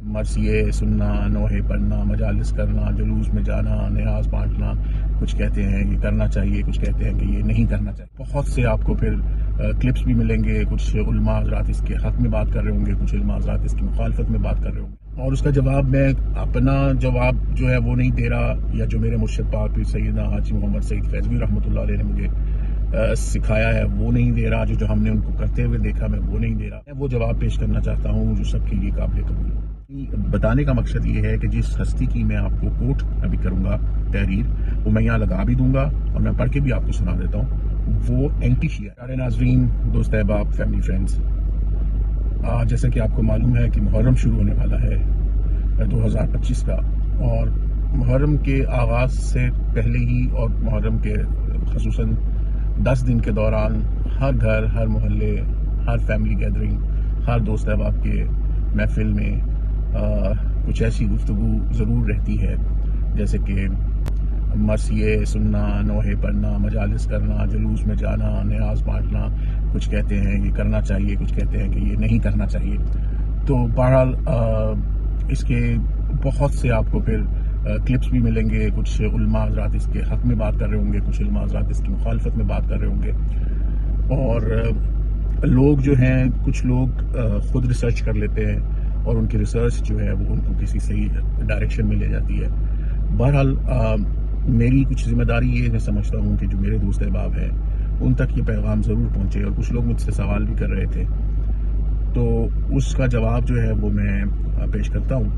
مرثیے سننا، نوحے پڑھنا، مجالس کرنا، جلوس میں جانا، نیاز بانٹنا، کچھ کہتے ہیں یہ کرنا چاہیے، کچھ کہتے ہیں کہ یہ نہیں کرنا چاہیے۔ بہت سے آپ کو پھر کلپس بھی ملیں گے، کچھ علماء حضرات اس کے حق میں بات کر رہے ہوں گے، کچھ علماء حضرات اس کی مخالفت میں بات کر رہے ہوں گے، اور اس کا جواب میں اپنا جواب جو ہے وہ نہیں دے رہا، یا جو میرے مرشد پاک پیر سیدنا حاجی محمد سعید فیضوی رحمۃ اللہ علیہ نے مجھے سکھایا ہے وہ نہیں دے رہا، جو ہم نے ان کو کرتے ہوئے دیکھا میں وہ نہیں دے رہا۔ میں وہ جواب پیش کرنا چاہتا ہوں جو سب کے لیے قابل قبول ہو۔ بتانے کا مقصد یہ ہے کہ جس ہستی کی میں آپ کو کوٹ ابھی کروں گا تحریر، وہ میں یہاں لگا بھی دوں گا اور میں پڑھ کے بھی آپ کو سنا دیتا ہوں، وہ اینٹی شیعہ۔ پیارے ناظرین، دوست احباب، فیملی فرینڈز، جیسا کہ آپ کو معلوم ہے کہ محرم شروع ہونے والا ہے 2025 کا، اور محرم کے آغاز سے پہلے ہی اور محرم کے خصوصاً 10 دن کے دوران ہر گھر، ہر محلے، ہر فیملی گیدرنگ، ہر دوست احباب کے محفل میں کچھ ایسی گفتگو ضرور رہتی ہے، جیسے کہ مرثیے سننا، نوحے پڑھنا، مجالس کرنا، جلوس میں جانا، نیاز بانٹنا، کچھ کہتے ہیں یہ کرنا چاہیے، کچھ کہتے ہیں کہ یہ نہیں کرنا چاہیے۔ تو بہرحال اس کے بہت سے آپ کو پھر کلپس بھی ملیں گے، کچھ علماء حضرات اس کے حق میں بات کر رہے ہوں گے، کچھ علماء حضرات اس کی مخالفت میں بات کر رہے ہوں گے، اور لوگ جو ہیں، کچھ لوگ خود ریسرچ کر لیتے ہیں اور ان کی ریسرچ جو ہے وہ ان کو کسی صحیح ڈائریکشن میں لے جاتی ہے۔ بہرحال میری کچھ ذمہ داری یہ میں سمجھتا ہوں کہ جو میرے دوست احباب ہیں ان تک یہ پیغام ضرور پہنچے، اور کچھ لوگ مجھ سے سوال بھی کر رہے تھے، تو اس کا جواب جو ہے وہ میں پیش کرتا ہوں،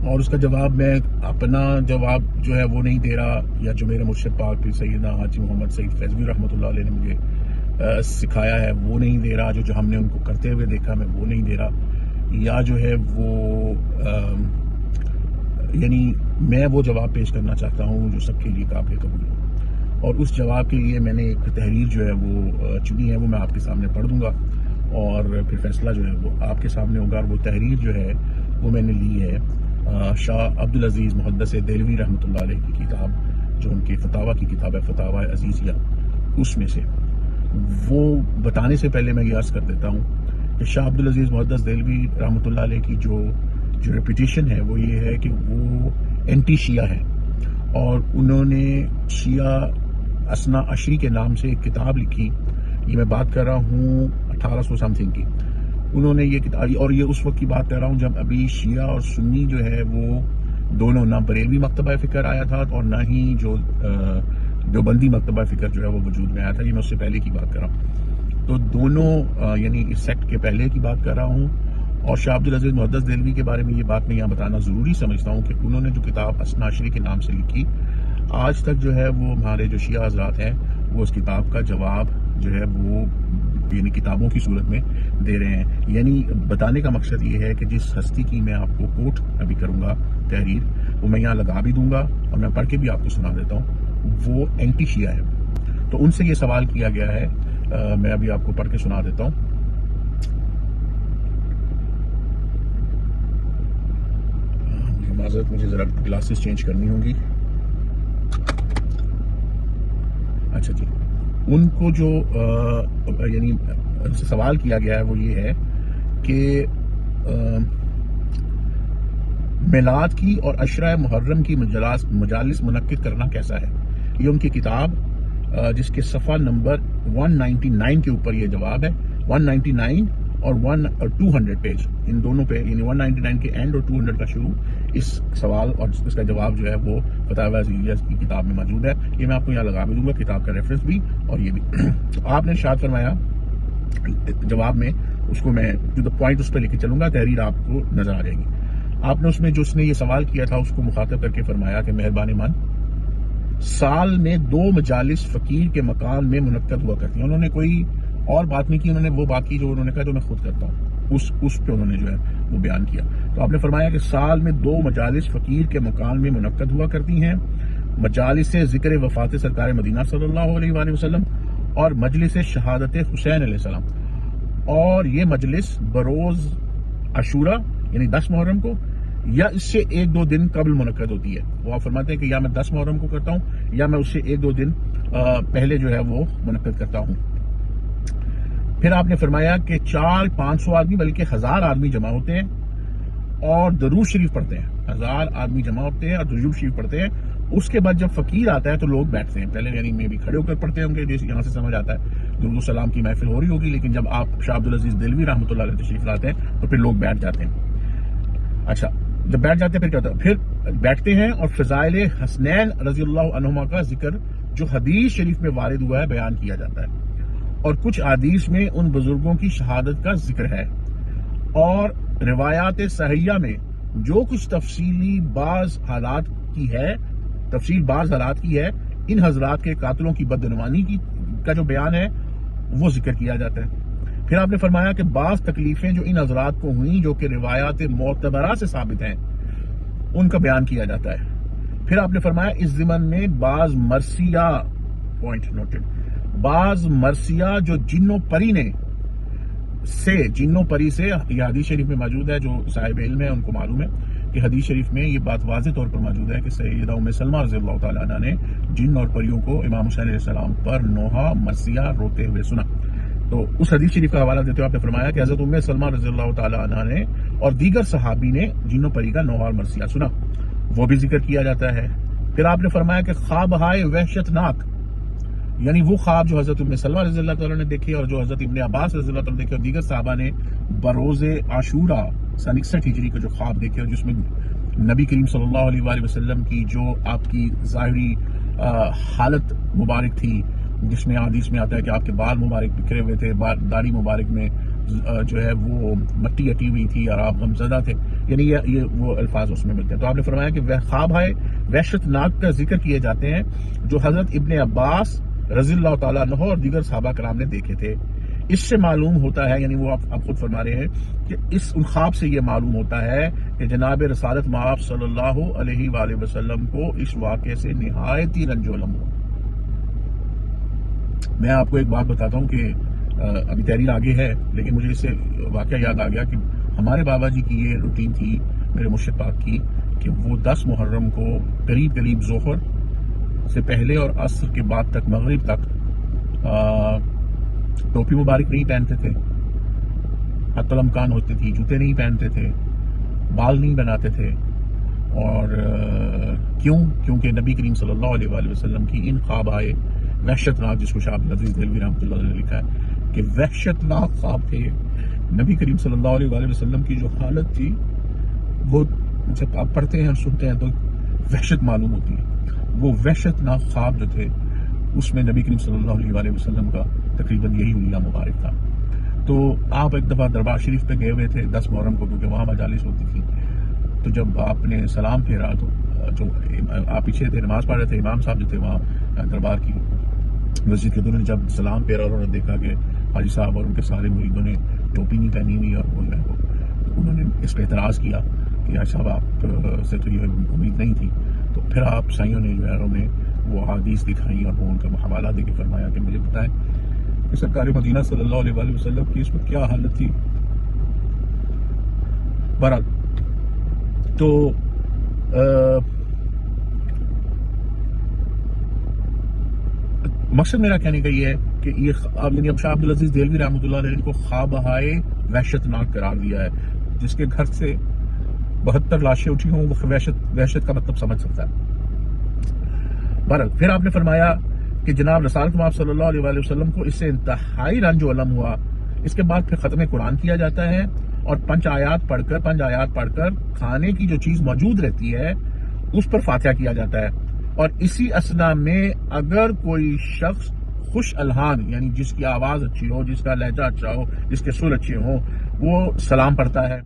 اور اس کا جواب میں اپنا جواب جو ہے وہ نہیں دے رہا، یا جو میرے مرشد پاک پیر سیدنا حاجی محمد سعید فیضوی رحمۃ اللہ علیہ نے مجھے سکھایا ہے وہ نہیں دے رہا، جو ہم نے ان کو کرتے ہوئے دیکھا میں وہ نہیں دے رہا، یا جو ہے وہ یعنی میں وہ جواب پیش کرنا چاہتا ہوں جو سب کے لیے قابل قبول ہو، اور اس جواب کے لیے میں نے ایک تحریر جو ہے وہ چنی ہے، وہ میں آپ کے سامنے پڑھ دوں گا، اور پھر فیصلہ جو ہے وہ آپ کے سامنے ہوگا۔ اور وہ تحریر جو ہے وہ میں نے لی ہے شاہ عبدالعزیز محدث دہلوی رحمۃ اللہ علیہ کی کتاب، جو ان کی فتاویٰ کی کتاب ہے، فتاویٰ عزیزیہ، اس میں سے۔ وہ بتانے سے پہلے میں یہ عرض کر دیتا ہوں کہ شاہ عبدالعزیز محدث دہلوی رحمۃ اللہ علیہ کی جو ریپوٹیشن ہے وہ یہ ہے کہ وہ اینٹی شیعہ ہے، اور انہوں نے شیعہ اثنا عشری کے نام سے ایک کتاب لکھی، یہ میں بات کر رہا ہوں 1800 سم تھنگ کی۔ انہوں نے یہ کتاب، اور یہ اس وقت کی بات کر رہا ہوں جب ابھی شیعہ اور سنی جو ہے وہ دونوں، نہ بریلوی مکتبہ فکر آیا تھا اور نہ ہی جو دیوبندی مکتبہ فکر جو ہے وہ وجود میں آیا تھا، یہ میں اس سے پہلے کی بات کر رہا ہوں۔ تو دونوں یعنی اس سیکٹ کے پہلے کی بات کر رہا ہوں، اور شاہ عبدالعزیز محدث دہلوی کے بارے میں یہ بات میں یہاں بتانا ضروری سمجھتا ہوں کہ انہوں نے جو کتاب اثنا عشری کے نام سے لکھی، آج تک جو ہے وہ ہمارے جو شیعہ حضرات ہیں وہ اس کتاب کا جواب جو ہے وہ یعنی کتابوں کی صورت میں دے رہے ہیں۔ یعنی بتانے کا مقصد یہ ہے کہ جس ہستی کی میں آپ کو کوٹ ابھی کروں گا تحریر، وہ میں یہاں لگا بھی دوں گا اور میں پڑھ کے بھی آپ کو سنا دیتا ہوں، وہ اینٹی شیعہ ہے۔ تو ان سے یہ سوال کیا گیا ہے، میں ابھی آپ کو پڑھ کے سنا دیتا ہوں۔ معذرت، مجھے ذرا گلاسز چینج کرنی ہوں گی۔ اچھا جی، ان کو جو یعنی ان سے سوال کیا گیا ہے وہ یہ ہے کہ میلاد کی اور عشرہ محرم کی مجالس منعقد کرنا کیسا ہے، یہ ان کی کتاب جس کے صفحہ نمبر 199 کے اوپر یہ جواب ہے۔ 199 اور 200 پیج، ان دونوں پہ یعنی 199 کے اینڈ اور 200 کا شروع، اس سوال اور اس کا جواب جو ہے وہ فتاویٰ عزیزیہ کی کتاب میں موجود ہے۔ یہ میں آپ کو یہاں لگا بھی دوں گا، کتاب کا ریفرنس بھی اور یہ بھی۔ آپ نے ارشاد فرمایا جواب میں، اس کو میں ٹو دا پوائنٹ اس پہ لے کے چلوں گا، تحریر آپ کو نظر آ جائے گی۔ آپ نے اس میں جو اس نے یہ سوال کیا تھا اس کو مخاطب کر کے فرمایا کہ مہربان من، سال میں 2 مجالس فقیر کے مکان میں منعقد ہوا کرتی ہیں۔ انہوں نے کوئی اور بات نہیں کی، انہوں نے وہ باقی جو انہوں نے کہا جو میں خود کرتا ہوں اس پہ انہوں نے جو ہے وہ بیان کیا۔ تو آپ نے فرمایا کہ سال میں 2 مجالس فقیر کے مکان میں منعقد ہوا کرتی ہیں، مجالس ذکر وفات سرکار مدینہ صلی اللہ علیہ وآلہ وسلم اور مجلس شہادت حسین علیہ السلام، اور یہ مجلس بروز عاشورہ یعنی 10 محرم کو یا اس سے 1-2 دن قبل منعقد ہوتی ہے۔ وہ آپ فرماتے ہیں کہ یا میں 10 محرم کو کرتا ہوں یا میں اس سے 1-2 دن پہلے جو ہے وہ منعقد کرتا ہوں۔ پھر آپ نے فرمایا کہ 400-500 آدمی بلکہ 1000 آدمی جمع ہوتے ہیں اور درود شریف پڑھتے ہیں. 1000 آدمی جمع ہوتے ہیں اور درود شریف پڑھتے ہیں. اس کے بعد جب فقیر آتا ہے تو لوگ بیٹھتے ہیں. پہلے یعنی میں بھی کھڑے ہو کر پڑھتے ہوں گے، جیسے یہاں سے سمجھ آتا ہے درود و سلام کی محفل ہو رہی ہوگی، لیکن جب آپ شاہ عبدالعزیز دہلوی رحمۃ اللہ علیہ تشریف لاتے ہیں تو پھر لوگ بیٹھ جاتے ہیں. اچھا، جب بیٹھ جاتے ہیں پھر کیا ہوتا ہے؟ پھر بیٹھتے ہیں اور فضائل حسنین رضی اللہ عنہما کا ذکر جو حدیث شریف میں وارد ہوا ہے بیان کیا جاتا ہے، اور کچھ احادیث میں ان بزرگوں کی شہادت کا ذکر ہے، اور روایات صحیحہ میں جو کچھ تفصیل بعض حالات کی ہے ان حضرات کے قاتلوں کی بدعنوانی کا جو بیان ہے وہ ذکر کیا جاتا ہے. پھر آپ نے فرمایا کہ بعض تکلیفیں جو ان حضرات کو ہوئیں جو کہ روایات معتبرہ سے ثابت ہیں ان کا بیان کیا جاتا ہے. پھر آپ نے فرمایا اس ضمن میں بعض مرثیہ پوائنٹ نوٹڈ، بعض مرثیہ جو جنوں پری سے یہ حدیث شریف میں موجود ہے، جو صاحب علم ہے ان کو معلوم ہے کہ حدیث شریف میں یہ بات واضح طور پر موجود ہے کہ سیدہ ام سلمہ رضی اللہ تعالیٰ عنہ نے جن اور پریوں کو امام حسین علیہ السلام پر نوحہ مرثیہ روتے ہوئے سنا. تو اس حدیث شریف کا حوالہ دیتے ہوئے آپ نے فرمایا کہ حضرت ام سلمہ رضی اللہ تعالیٰ عنہ نے اور دیگر صحابی نے جن و پری کا نوحہ اور مرثیہ سنا، وہ بھی ذکر کیا جاتا ہے. پھر آپ نے فرمایا کہ خواب ہائے وحشت ناک، یعنی وہ خواب جو حضرت ام سلمہ رضی اللہ تعالیٰ نے دیکھے اور جو حضرت ابن عباس رضی اللہ تعالیٰ نے دیکھے اور دیگر صحابہ نے بروز عاشورہ سن 61 ہجری کو جو خواب دیکھے، اور جس میں نبی کریم صلی اللہ علیہ وآلہ وسلم کی جو آپ کی ظاہری حالت مبارک تھی، جس میں حدیث میں آتا ہے کہ آپ کے بال مبارک بکھرے ہوئے تھے، داڑھی مبارک میں جو ہے وہ مٹی اٹی ہوئی تھی اور آپ غمزدہ تھے، یعنی یہ وہ الفاظ اس میں ملتے ہیں. تو آپ نے فرمایا کہ وہ خواب ہے وحشت ناک کا ذکر کیے جاتے ہیں جو حضرت ابن عباس رضی اللہ تعالیٰ عنہ اور دیگر صحابہ کرام نے دیکھے تھے. اس سے معلوم ہوتا ہے، یعنی وہ آپ خود فرما رہے ہیں کہ ان خواب سے یہ معلوم ہوتا ہے کہ جناب رسالت مآب صلی اللہ علیہ وآلہ وسلم کو اس واقعے سے نہایت ہی رنج و الم ہوا. میں آپ کو ایک بات بتاتا ہوں کہ ابھی تحریر آگے ہے، لیکن مجھے اس سے واقعہ یاد آ گیا کہ ہمارے بابا جی کی یہ روٹین تھی، میرے مرشد پاک کی، کہ وہ 10 محرم کو قریب ظہر سے پہلے اور عصر کے بعد تک مغرب تک ٹوپی مبارک نہیں پہنتے تھے، حتی الامکان ہوتی تھی، جوتے نہیں پہنتے تھے، بال نہیں بناتے تھے. اور کیونکہ نبی کریم صلی اللہ علیہ وآلہ وسلم کی ان خواب آئے وحشت ناک، جس کو شاہ عبدالعزیز دہلوی رحمۃ اللہ علیہ نے لکھا ہے کہ وحشت ناک خواب تھے. نبی کریم صلی اللہ علیہ وآلہ وسلم کی جو حالت تھی وہ جب آپ پڑھتے ہیں اور سنتے ہیں تو وحشت معلوم ہوتی ہے. وہ وحشت ناک خواب جو تھے اس میں نبی کریم صلی اللہ علیہ وآلہ وسلم کا تقریباً یہی حلیہ مبارک تھا. تو آپ ایک دفعہ دربار شریف پہ گئے ہوئے تھے 10 محرم کو، کیونکہ وہاں مجالس ہوتی تھی. تو جب آپ نے سلام پھیرا تو جو آپ پیچھے تھے نماز پڑھ رہے تھے، امام صاحب جو تھے وہاں دربار کی مسجد کے دونوں نے جب سلام پھیرا اور انہوں نے دیکھا کہ حاجی صاحب اور ان کے سارے مریدوں نے ٹوپی نہیں پہنی ہوئی اور بول رہے ہیں، تو انہوں نے اس پہ اعتراض کیا کہ حاجی صاحب آپ سے تو یہ امید نہیں تھی. تو پھر آپ سائیوں نے جو ہے انہیں وہ احادیث دکھائیں اور وہ ان کا حوالہ دے کے فرمایا کہ مجھے بتائیں کہ سرکار مدینہ صلی اللہ علیہ وآلہ وسلم کی اس وقت کیا حالت تھی. بہرحال تو مقصد میرا کہنے کا یہ ہے کہ یہ یعنی اب شاہ عبدالعزیز دہلوی رحمۃ اللہ علیہ کو خواب ہائے وحشت ناک قرار دیا ہے. جس کے گھر سے 72 لاشیں اٹھی ہوں وہ وحشت کا مطلب سمجھ سکتا ہے. بہرحال پھر آپ نے فرمایا کہ جناب رسالت مآب صلی اللہ علیہ وآلہ وسلم کو اس سے انتہائی رنج و الم ہوا. اس کے بعد پھر ختم قرآن کیا جاتا ہے اور 5 آیات پڑھ کر کھانے کی جو چیز موجود رہتی ہے اس پر فاتحہ کیا جاتا ہے. اور اسی اثنا میں اگر کوئی شخص خوش الحان، یعنی جس کی آواز اچھی ہو، جس کا لہجہ اچھا ہو، جس کے سر اچھے ہوں، وہ سلام پڑھتا ہے.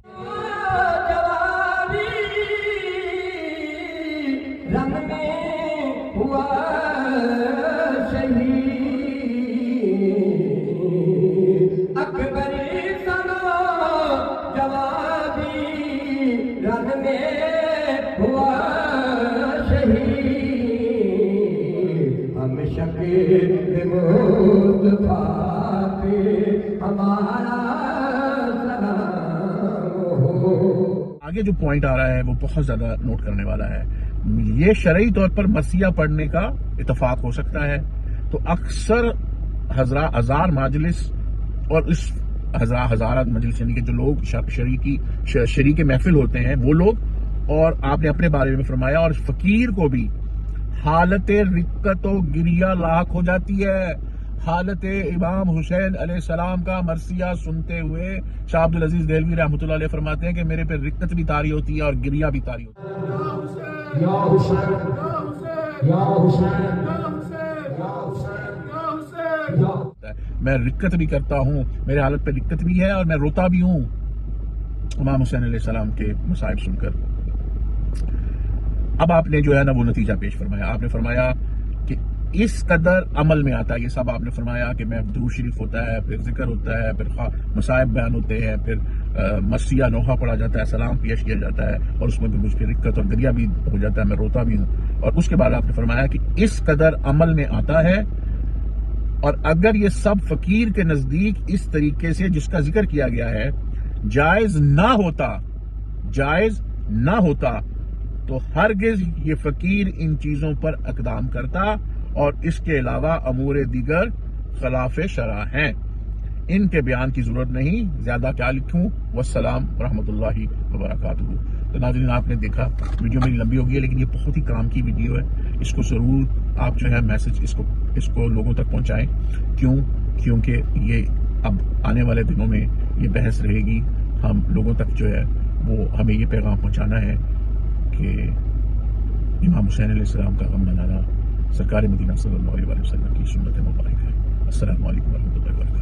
آگے جو پوائنٹ آ رہا ہے وہ بہت زیادہ نوٹ کرنے والا ہے. یہ شرعی طور پر مرثیہ پڑھنے کا اتفاق ہو سکتا ہے. تو اکثر ہزار مجلس اور اس ہزارات مجلس یعنی کہ جو لوگ شریک محفل ہوتے ہیں وہ لوگ، اور آپ نے اپنے بارے میں فرمایا اور فقیر کو بھی حالت رقت و گریہ لاحق ہو جاتی ہے۔ حالت امام حسین علیہ السلام کا مرثیہ سنتے ہوئے شاہ عبدالعزیز دہلوی رحمۃ اللہ علیہ فرماتے ہیں کہ میرے پہ رقت بھی طاری ہوتی ہے اور گریہ بھی طاری ہوتی ہے۔ یا حسین یا حسین یا حسین یا میں رقت بھی کرتا ہوں، میرے حالت پہ رقت بھی ہے اور میں روتا بھی ہوں امام حسین علیہ السلام کے مصائب سن کر۔ اب آپ نے جو ہے نا وہ نتیجہ پیش فرمایا، آپ نے فرمایا کہ اس قدر عمل میں آتا ہے، یہ سب آپ نے فرمایا کہ میں درود شریف ہوتا ہے، پھر ذکر ہوتا ہے، پھر مصائب بیان ہوتے ہیں، پھر مرثیہ نوحہ پڑھا جاتا ہے، سلام پیش کیا جاتا ہے، اور اس میں مجھ پہ رقت اور گریہ بھی ہو جاتا ہے، میں روتا بھی ہوں۔ اور اس کے بعد آپ نے فرمایا کہ اس قدر عمل میں آتا ہے، اور اگر یہ سب فقیر کے نزدیک اس طریقے سے جس کا ذکر کیا گیا ہے جائز نہ ہوتا تو ہرگز یہ فقیر ان چیزوں پر اقدام کرتا، اور اس کے علاوہ امور دیگر خلاف شرع ہیں، ان کے بیان کی ضرورت نہیں، زیادہ کیا لکھوں۔ والسلام ورحمۃ اللہ وبرکاتہ۔ تو ناظرین آپ نے دیکھا، ویڈیو میری لمبی ہو گئی ہے لیکن یہ بہت ہی کام کی ویڈیو ہے، اس کو ضرور آپ جو ہے میسج اس کو لوگوں تک پہنچائیں۔ کیونکہ یہ اب آنے والے دنوں میں یہ بحث رہے گی، ہم لوگوں تک جو ہے وہ ہمیں یہ پیغام پہنچانا ہے کہ امام حسین علیہ السلام کا غم منانا سرکار مدینہ صلی اللہ علیہ وسلم کی سنت مبارک ہے۔ السلام علیکم ورحمۃ اللہ وبرکاتہ۔